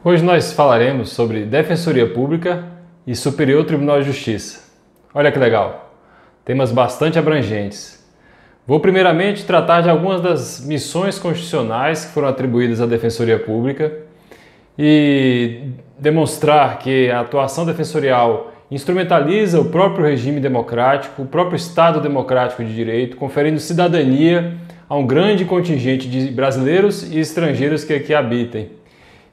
Hoje nós falaremos sobre Defensoria Pública e Superior Tribunal de Justiça. Olha que legal, temas bastante abrangentes. Vou primeiramente tratar de algumas das missões constitucionais que foram atribuídas à Defensoria Pública e demonstrar que a atuação defensorial instrumentaliza o próprio regime democrático, o próprio Estado democrático de direito, conferindo cidadania a um grande contingente de brasileiros e estrangeiros que aqui habitem.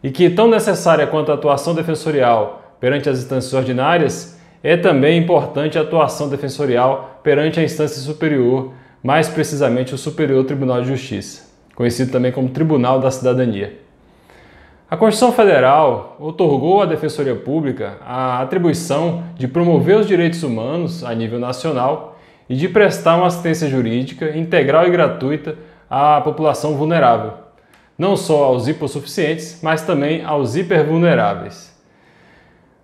E que tão necessária quanto a atuação defensorial perante as instâncias ordinárias, é também importante a atuação defensorial perante a instância superior, mais precisamente o Superior Tribunal de Justiça, conhecido também como Tribunal da Cidadania. A Constituição Federal outorgou à Defensoria Pública a atribuição de promover os direitos humanos a nível nacional e de prestar uma assistência jurídica integral e gratuita à população vulnerável, não só aos hipossuficientes, mas também aos hipervulneráveis.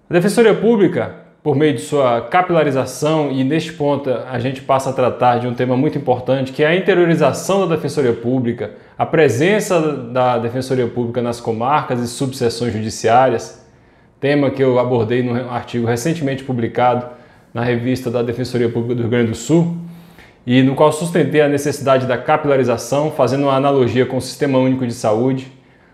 A Defensoria Pública, por meio de sua capilarização, e neste ponto a gente passa a tratar de um tema muito importante, que é a interiorização da Defensoria Pública, a presença da Defensoria Pública nas comarcas e subseções judiciárias, tema que eu abordei num artigo recentemente publicado na revista da Defensoria Pública do Rio Grande do Sul, e no qual sustentei a necessidade da capilarização, fazendo uma analogia com o Sistema Único de Saúde.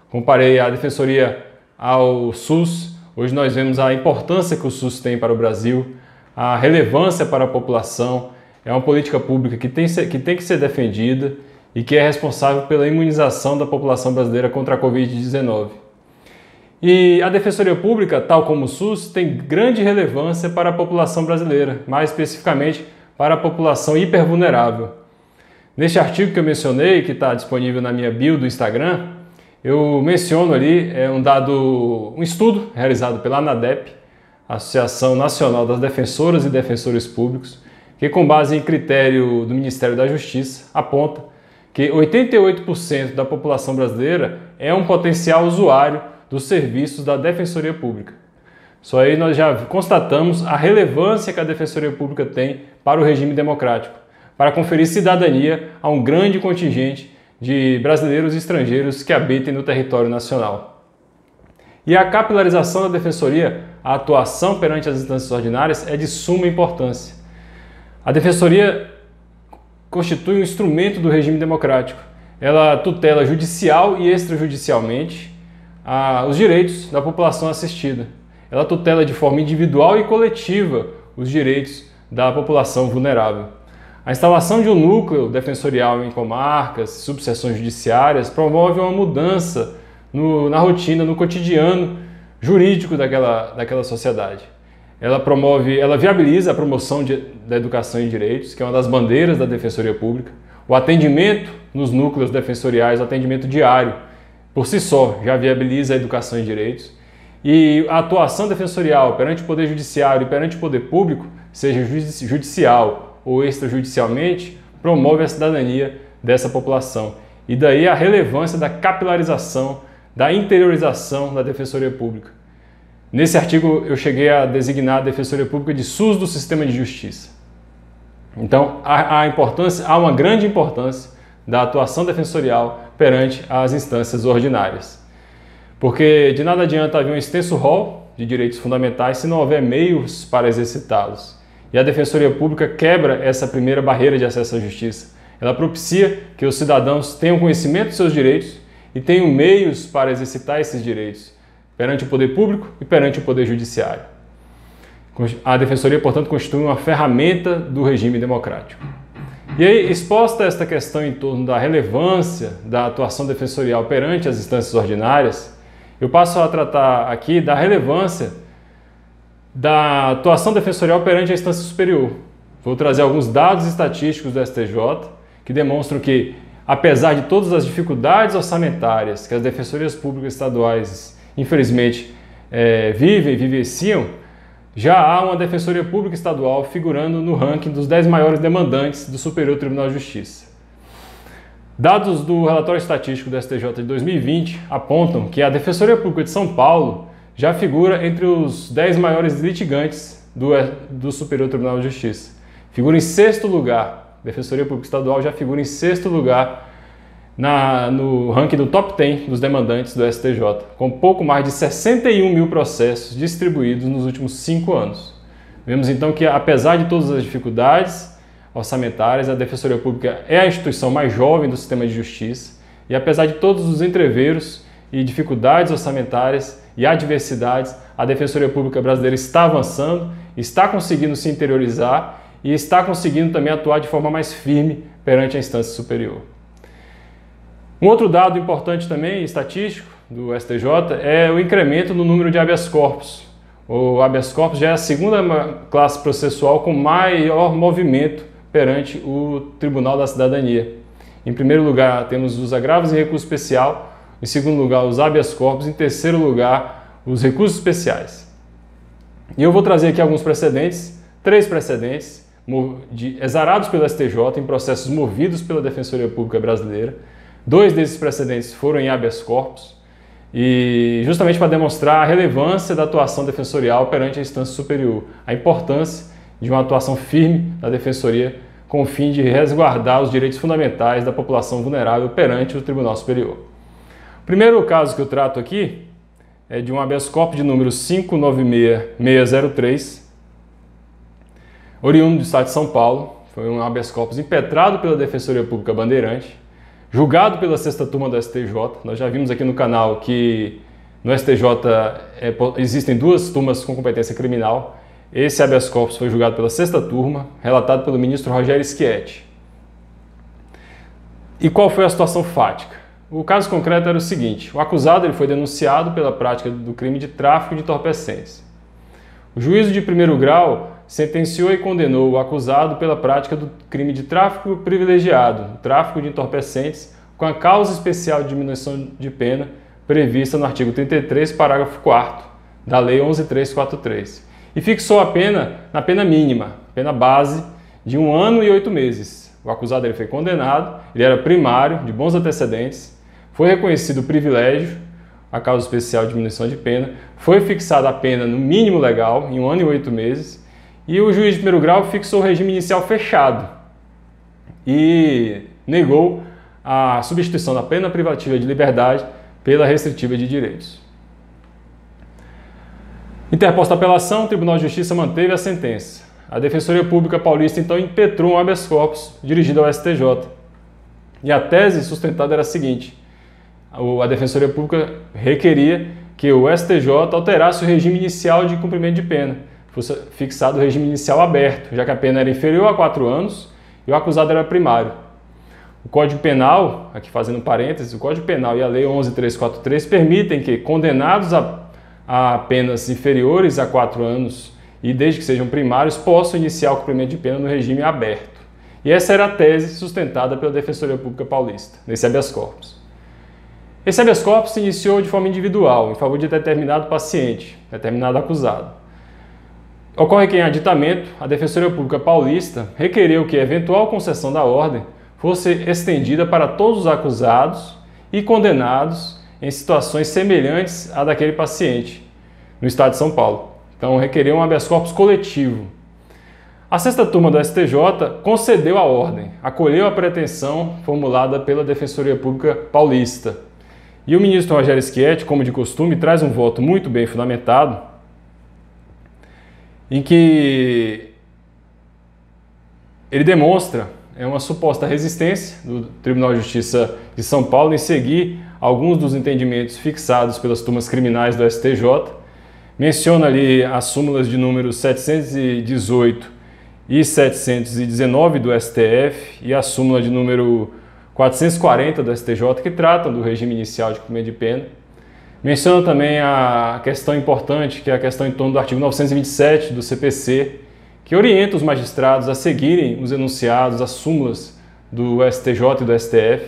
Comparei a Defensoria ao SUS. Hoje nós vemos a importância que o SUS tem para o Brasil, a relevância para a população. É uma política pública que tem que ser defendida e que é responsável pela imunização da população brasileira contra a Covid-19. E a Defensoria Pública, tal como o SUS, tem grande relevância para a população brasileira, mais especificamente para a população hipervulnerável. Neste artigo que eu mencionei, que está disponível na minha bio do Instagram, eu menciono ali um estudo realizado pela ANADEP, Associação Nacional das Defensoras e Defensores Públicos, que com base em critério do Ministério da Justiça, aponta que 88% da população brasileira é um potencial usuário dos serviços da Defensoria Pública. Só aí nós já constatamos a relevância que a Defensoria Pública tem para o regime democrático, para conferir cidadania a um grande contingente de brasileiros e estrangeiros que habitem no território nacional. E a capilarização da Defensoria, a atuação perante as instâncias ordinárias, é de suma importância. A Defensoria constitui um instrumento do regime democrático. Ela tutela judicial e extrajudicialmente os direitos da população assistida. Ela tutela de forma individual e coletiva os direitos da população vulnerável. A instalação de um núcleo defensorial em comarcas, subseções judiciárias, promove uma mudança na rotina, no cotidiano jurídico daquela sociedade. Ela viabiliza a promoção da educação em direitos, que é uma das bandeiras da Defensoria Pública, o atendimento nos núcleos defensoriais, o atendimento diário, por si só, já viabiliza a educação em direitos. E a atuação defensorial perante o Poder Judiciário e perante o Poder Público, seja judicial ou extrajudicialmente, promove a cidadania dessa população. E daí a relevância da capilarização, da interiorização da Defensoria Pública. Nesse artigo eu cheguei a designar a Defensoria Pública de SUS do sistema de justiça. Então há uma grande importância da atuação defensorial perante as instâncias ordinárias. Porque de nada adianta haver um extenso rol de direitos fundamentais se não houver meios para exercitá-los. E a Defensoria Pública quebra essa primeira barreira de acesso à justiça. Ela propicia que os cidadãos tenham conhecimento de seus direitos e tenham meios para exercitar esses direitos perante o poder público e perante o poder judiciário. A Defensoria, portanto, constitui uma ferramenta do regime democrático. E aí, exposta esta questão em torno da relevância da atuação defensorial perante as instâncias ordinárias, eu passo a tratar aqui da relevância da atuação defensorial perante a instância superior. Vou trazer alguns dados estatísticos do STJ que demonstram que, apesar de todas as dificuldades orçamentárias que as defensorias públicas estaduais, infelizmente, vivenciam, já há uma Defensoria Pública Estadual figurando no ranking dos 10 maiores demandantes do Superior Tribunal de Justiça. Dados do relatório estatístico do STJ de 2020 apontam que a Defensoria Pública de São Paulo já figura entre os 10 maiores litigantes do Superior Tribunal de Justiça. Figura em 6º lugar. A Defensoria Pública Estadual já figura em 6º lugar no ranking do top 10 dos demandantes do STJ, com pouco mais de 61 mil processos distribuídos nos últimos 5 anos. Vemos então que, apesar de todas as dificuldades orçamentárias, a Defensoria Pública é a instituição mais jovem do sistema de justiça e, apesar de todos os entreveros e dificuldades orçamentárias e adversidades, a Defensoria Pública brasileira está avançando, está conseguindo se interiorizar e está conseguindo também atuar de forma mais firme perante a instância superior. Um outro dado importante também, estatístico, do STJ, é o incremento no número de habeas corpus. O habeas corpus já é a segunda classe processual com maior movimento perante o Tribunal da Cidadania. Em primeiro lugar, temos os agravos em recurso especial, em segundo lugar, os habeas corpus, em terceiro lugar, os recursos especiais. E eu vou trazer aqui alguns precedentes, 3 precedentes, exarados pelo STJ em processos movidos pela Defensoria Pública Brasileira. 2 desses precedentes foram em habeas corpus, e justamente para demonstrar a relevância da atuação defensorial perante a instância superior, a importância de uma atuação firme da Defensoria com o fim de resguardar os direitos fundamentais da população vulnerável perante o Tribunal Superior. O primeiro caso que eu trato aqui é de um habeas corpus de número 596603, oriundo do Estado de São Paulo. Foi um habeas corpus impetrado pela Defensoria Pública Bandeirante, julgado pela 6ª turma do STJ. Nós já vimos aqui no canal que no STJ existem 2 turmas com competência criminal. Esse habeas corpus foi julgado pela 6ª turma, relatado pelo ministro Rogério Schietti. E qual foi a situação fática? O caso concreto era o seguinte: o acusado ele foi denunciado pela prática do crime de tráfico de entorpecentes. O juízo de primeiro grau sentenciou e condenou o acusado pela prática do crime de tráfico privilegiado, tráfico de entorpecentes, com a causa especial de diminuição de pena prevista no artigo 33, parágrafo 4º da Lei 11.343, e fixou a pena na pena mínima, pena base, de 1 ano e 8 meses. O acusado ele foi condenado, ele era primário, de bons antecedentes, foi reconhecido o privilégio, a causa especial de diminuição de pena, foi fixada a pena no mínimo legal, em 1 ano e 8 meses, e o juiz de primeiro grau fixou o regime inicial fechado e negou a substituição da pena privativa de liberdade pela restritiva de direitos. Interposta a apelação, o Tribunal de Justiça manteve a sentença. A Defensoria Pública Paulista então impetrou um habeas corpus dirigido ao STJ. E a tese sustentada era a seguinte: a Defensoria Pública requeria que o STJ alterasse o regime inicial de cumprimento de pena, fosse fixado o regime inicial aberto, já que a pena era inferior a 4 anos e o acusado era primário. O Código Penal, aqui fazendo parênteses, o Código Penal e a Lei 11.343 permitem que condenados a penas inferiores a 4 anos e desde que sejam primários possam iniciar o cumprimento de pena no regime aberto. E essa era a tese sustentada pela Defensoria Pública Paulista, nesse habeas corpus. Esse habeas corpus se iniciou de forma individual, em favor de determinado paciente, determinado acusado. Ocorre que, em aditamento, a Defensoria Pública Paulista requereu que a eventual concessão da ordem fosse estendida para todos os acusados e condenados em situações semelhantes à daquele paciente, no Estado de São Paulo. Então, requeriu um habeas corpus coletivo. A 6ª turma do STJ concedeu a ordem, acolheu a pretensão formulada pela Defensoria Pública Paulista. E o ministro Rogério Schietti, como de costume, traz um voto muito bem fundamentado, em que ele demonstra uma suposta resistência do Tribunal de Justiça de São Paulo em seguir alguns dos entendimentos fixados pelas turmas criminais do STJ. Menciona ali as súmulas de números 718 e 719 do STF e a súmula de número 440 do STJ, que tratam do regime inicial de cumprimento de pena. Menciona também a questão importante, que é a questão em torno do artigo 927 do CPC, que orienta os magistrados a seguirem os enunciados, as súmulas do STJ e do STF.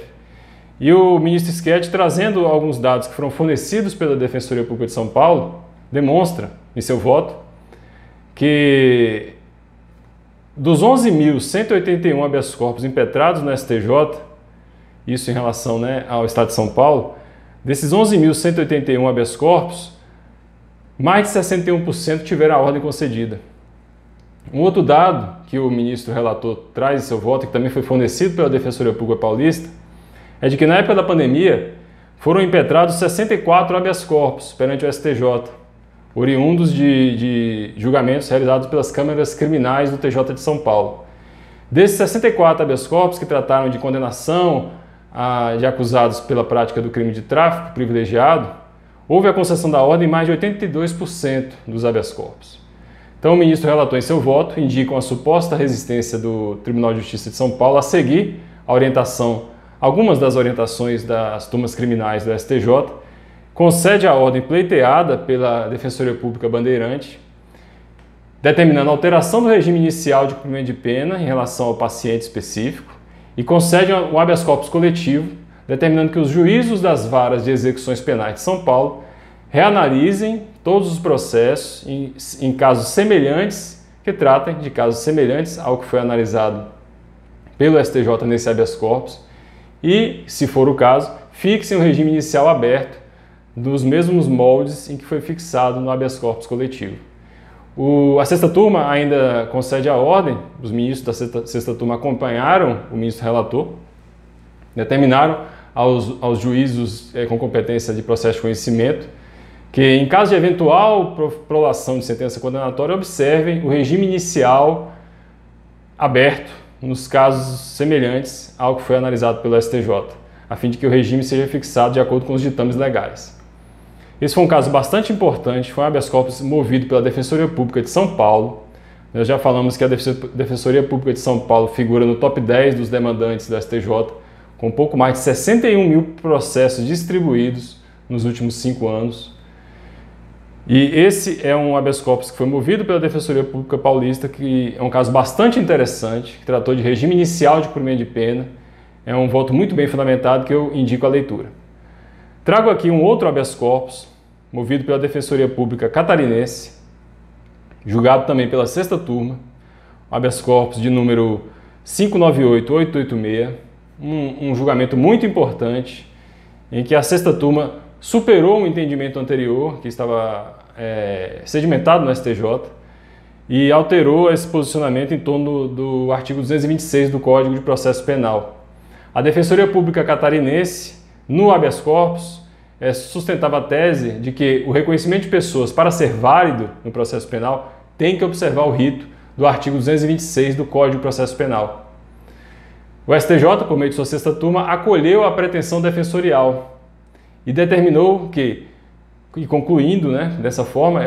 E o ministro Schietti, trazendo alguns dados que foram fornecidos pela Defensoria Pública de São Paulo, demonstra, em seu voto, que dos 11.181 habeas corpus impetrados no STJ, isso em relação, ao Estado de São Paulo, desses 11.181 habeas corpus, mais de 61% tiveram a ordem concedida. Um outro dado que o ministro relator traz em seu voto, que também foi fornecido pela Defensoria Pública Paulista, é de que na época da pandemia foram impetrados 64 habeas corpus perante o STJ, oriundos de julgamentos realizados pelas câmaras criminais do TJ de São Paulo. Desses 64 habeas corpus que trataram de condenação de acusados pela prática do crime de tráfico privilegiado, houve a concessão da ordem em mais de 82% dos habeas corpus. Então o ministro relator em seu voto indica a suposta resistência do Tribunal de Justiça de São Paulo a seguir algumas das orientações das turmas criminais do STJ, concede a ordem pleiteada pela Defensoria Pública Bandeirante, determinando a alteração do regime inicial de cumprimento de pena em relação ao paciente específico e concede um habeas corpus coletivo, determinando que os juízos das varas de execuções penais de São Paulo reanalisem todos os processos em casos semelhantes, que tratem de casos semelhantes ao que foi analisado pelo STJ nesse habeas corpus e, se for o caso, fixem o regime inicial aberto dos mesmos moldes em que foi fixado no habeas corpus coletivo. A sexta turma ainda concede a ordem, os ministros da sexta turma acompanharam o ministro relator, determinaram aos juízos com competência de processo de conhecimento que, em caso de eventual prolação de sentença condenatória, observem o regime inicial aberto nos casos semelhantes ao que foi analisado pelo STJ, a fim de que o regime seja fixado de acordo com os ditames legais. Esse foi um caso bastante importante, foi um habeas corpus movido pela Defensoria Pública de São Paulo. Nós já falamos que a Defensoria Pública de São Paulo figura no top 10 dos demandantes da STJ, com pouco mais de 61 mil processos distribuídos nos últimos 5 anos. E esse é um habeas corpus que foi movido pela Defensoria Pública Paulista, que é um caso bastante interessante, que tratou de regime inicial de cumprimento de pena. É um voto muito bem fundamentado que eu indico a leitura. Trago aqui um outro habeas corpus, movido pela Defensoria Pública Catarinense, julgado também pela sexta turma, habeas corpus de número 598886, um julgamento muito importante, em que a sexta turma superou um entendimento anterior, que estava sedimentado no STJ, e alterou esse posicionamento em torno do artigo 226 do Código de Processo Penal. A Defensoria Pública Catarinense, no habeas corpus, sustentava a tese de que o reconhecimento de pessoas, para ser válido no processo penal, tem que observar o rito do artigo 226 do Código de Processo Penal. O STJ, por meio de sua sexta turma, acolheu a pretensão defensorial e determinou que, e concluindo dessa forma,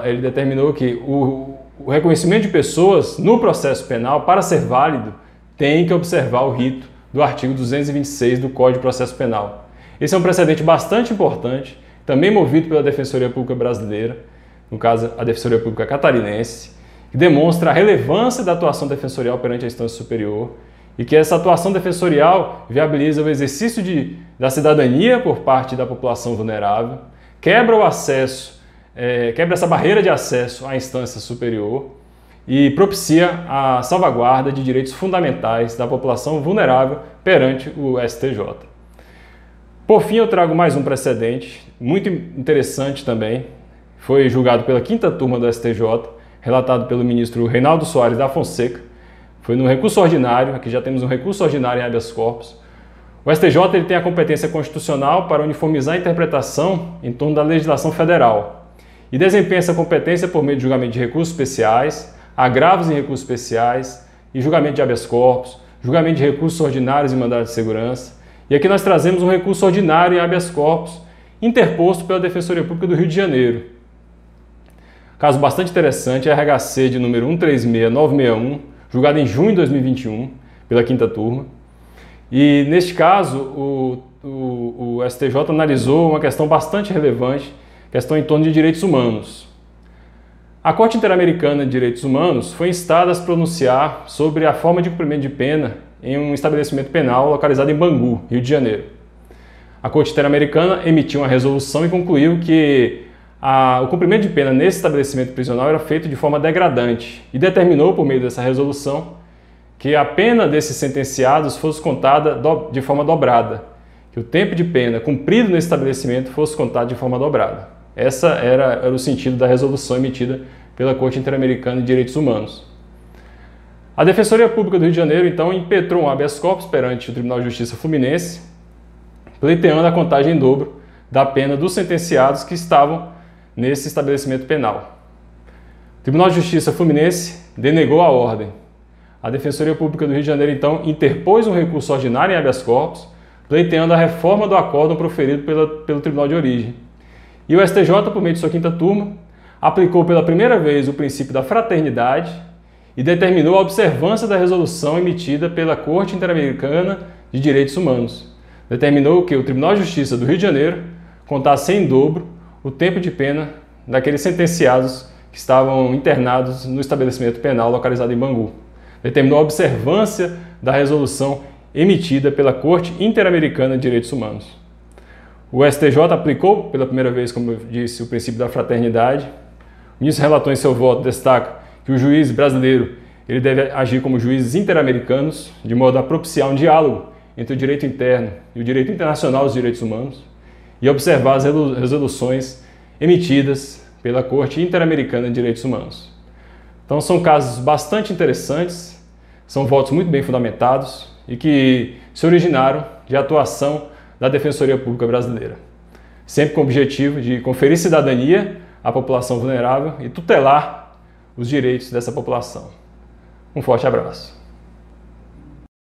ele determinou que o reconhecimento de pessoas no processo penal, para ser válido, tem que observar o rito do artigo 226 do Código de Processo Penal. Esse é um precedente bastante importante, também movido pela Defensoria Pública Brasileira, no caso a Defensoria Pública Catarinense, que demonstra a relevância da atuação defensorial perante a instância superior e que essa atuação defensorial viabiliza o exercício da cidadania por parte da população vulnerável, quebra o acesso, quebra essa barreira de acesso à instância superior e propicia a salvaguarda de direitos fundamentais da população vulnerável perante o STJ. Por fim, eu trago mais um precedente, muito interessante também. Foi julgado pela quinta turma do STJ, relatado pelo ministro Reinaldo Soares da Fonseca. Foi no recurso ordinário, aqui já temos um recurso ordinário em habeas corpus. O STJ ele tem a competência constitucional para uniformizar a interpretação em torno da legislação federal e desempenha essa competência por meio de julgamento de recursos especiais, agravos em recursos especiais e julgamento de habeas corpus, julgamento de recursos ordinários e mandados de segurança. E aqui nós trazemos um recurso ordinário em habeas corpus, interposto pela Defensoria Pública do Rio de Janeiro. Caso bastante interessante, é RHC de número 136961, julgado em junho de 2021, pela quinta turma. E neste caso, o STJ analisou uma questão bastante relevante, questão em torno de direitos humanos. A Corte Interamericana de Direitos Humanos foi instada a se pronunciar sobre a forma de cumprimento de pena em um estabelecimento penal localizado em Bangu, Rio de Janeiro. A Corte Interamericana emitiu uma resolução e concluiu que o cumprimento de pena nesse estabelecimento prisional era feito de forma degradante e determinou, por meio dessa resolução, que a pena desses sentenciados fosse contada de forma dobrada, que o tempo de pena cumprido nesse estabelecimento fosse contado de forma dobrada. Essa era o sentido da resolução emitida pela Corte Interamericana de Direitos Humanos. A Defensoria Pública do Rio de Janeiro, então, impetrou um habeas corpus perante o Tribunal de Justiça Fluminense, pleiteando a contagem em dobro da pena dos sentenciados que estavam nesse estabelecimento penal. O Tribunal de Justiça Fluminense denegou a ordem. A Defensoria Pública do Rio de Janeiro, então, interpôs um recurso ordinário em habeas corpus, pleiteando a reforma do acórdão proferido pelo Tribunal de Origem. E o STJ, por meio de sua quinta turma, aplicou pela primeira vez o princípio da fraternidade e determinou a observância da resolução emitida pela Corte Interamericana de Direitos Humanos. Determinou que o Tribunal de Justiça do Rio de Janeiro contasse em dobro o tempo de pena daqueles sentenciados que estavam internados no estabelecimento penal localizado em Bangu. Determinou a observância da resolução emitida pela Corte Interamericana de Direitos Humanos. O STJ aplicou pela primeira vez, como eu disse, o princípio da fraternidade. O ministro relator em seu voto destaca que o juiz brasileiro ele deve agir como juízes interamericanos, de modo a propiciar um diálogo entre o direito interno e o direito internacional dos direitos humanos e observar as resoluções emitidas pela Corte Interamericana de Direitos Humanos. Então são casos bastante interessantes, são votos muito bem fundamentados e que se originaram de atuação da Defensoria Pública Brasileira, sempre com o objetivo de conferir cidadania à população vulnerável e tutelar os direitos dessa população. Um forte abraço.